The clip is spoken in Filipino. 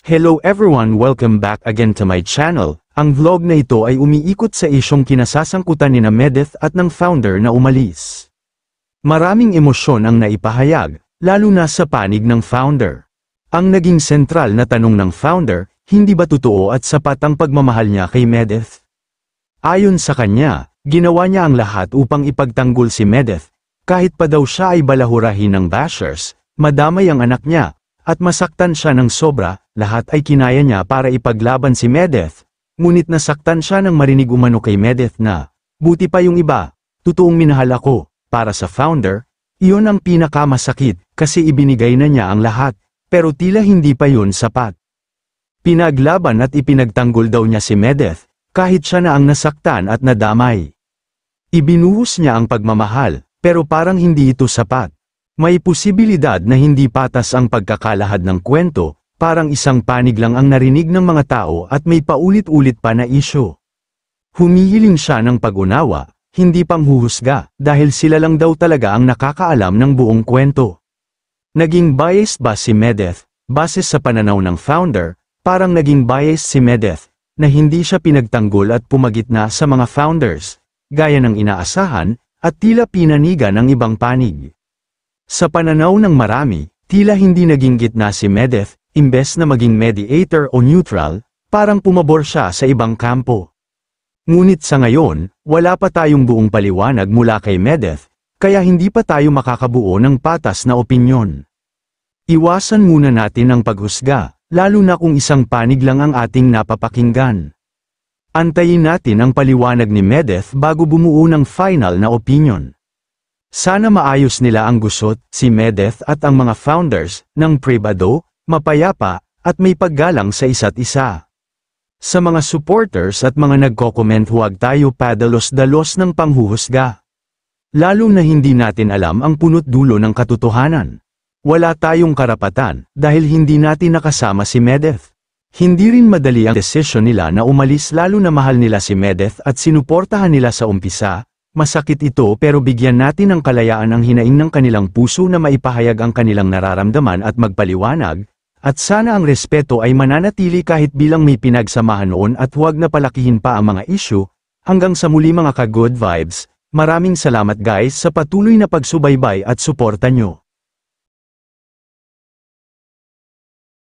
Hello everyone, welcome back again to my channel. Ang vlog na ito ay umiikot sa isyong kinasasangkutan ni Medeth at ng founder na umalis. Maraming emosyon ang naipahayag, lalo na sa panig ng founder. Ang naging sentral na tanong ng founder, hindi ba totoo at sapat ang pagmamahal niya kay Medeth? Ayon sa kanya, ginawa niya ang lahat upang ipagtanggol si Medeth, kahit pa daw siya ay balahurahin ng bashers, madamay ang anak niya, at masaktan siya ng sobra, lahat ay kinaya niya para ipaglaban si Medeth. Ngunit nasaktan siya nang marinig umano kay Medeth na, buti pa yung iba, totoong minahal ako. Para sa founder, iyon ang pinakamasakit, kasi ibinigay na niya ang lahat, pero tila hindi pa yun sapat. Pinaglaban at ipinagtanggol daw niya si Medeth, kahit siya na ang nasaktan at nadamay. Ibinuhos niya ang pagmamahal, pero parang hindi ito sapat. May posibilidad na hindi patas ang pagkakalahad ng kwento, parang isang panig lang ang narinig ng mga tao at may paulit-ulit pa na isyu. Humihiling siya ng pag-unawa, hindi panghuhusga, dahil sila lang daw talaga ang nakakaalam ng buong kwento. Naging biased ba si Medeth? Base sa pananaw ng founder, parang naging biased si Medeth, na hindi siya pinagtanggol at pumagitna sa mga founders, gaya ng inaasahan, at tila pinaniga ng ibang panig. Sa pananaw ng marami, tila hindi naging gitna si Medeth, imbes na maging mediator o neutral, parang pumabor siya sa ibang kampo. Ngunit sa ngayon, wala pa tayong buong paliwanag mula kay Medeth, kaya hindi pa tayo makakabuo ng patas na opinyon. Iwasan muna natin ang paghusga, lalo na kung isang panig lang ang ating napapakinggan. Antayin natin ang paliwanag ni Medeth bago bumuo ng final na opinion. Sana maayos nila ang gusot, si Medeth at ang mga founders, ng pribado, mapayapa, at may paggalang sa isa't isa. Sa mga supporters at mga nagko-comment, huwag tayo padalos-dalos ng panghuhusga. Lalo na hindi natin alam ang punot dulo ng katotohanan. Wala tayong karapatan, dahil hindi natin nakasama si Medeth. Hindi rin madali ang desisyon nila na umalis, lalo na mahal nila si Medeth at sinuportahan nila sa umpisa. Masakit ito, pero bigyan natin ng kalayaan ang hinaing ng kanilang puso na maipahayag ang kanilang nararamdaman at magpaliwanag, at sana ang respeto ay mananatili kahit bilang may pinagsamahan noon, at huwag na palakihin pa ang mga issue. Hanggang sa muli mga ka-good vibes, maraming salamat guys sa patuloy na pagsubaybay at suporta nyo.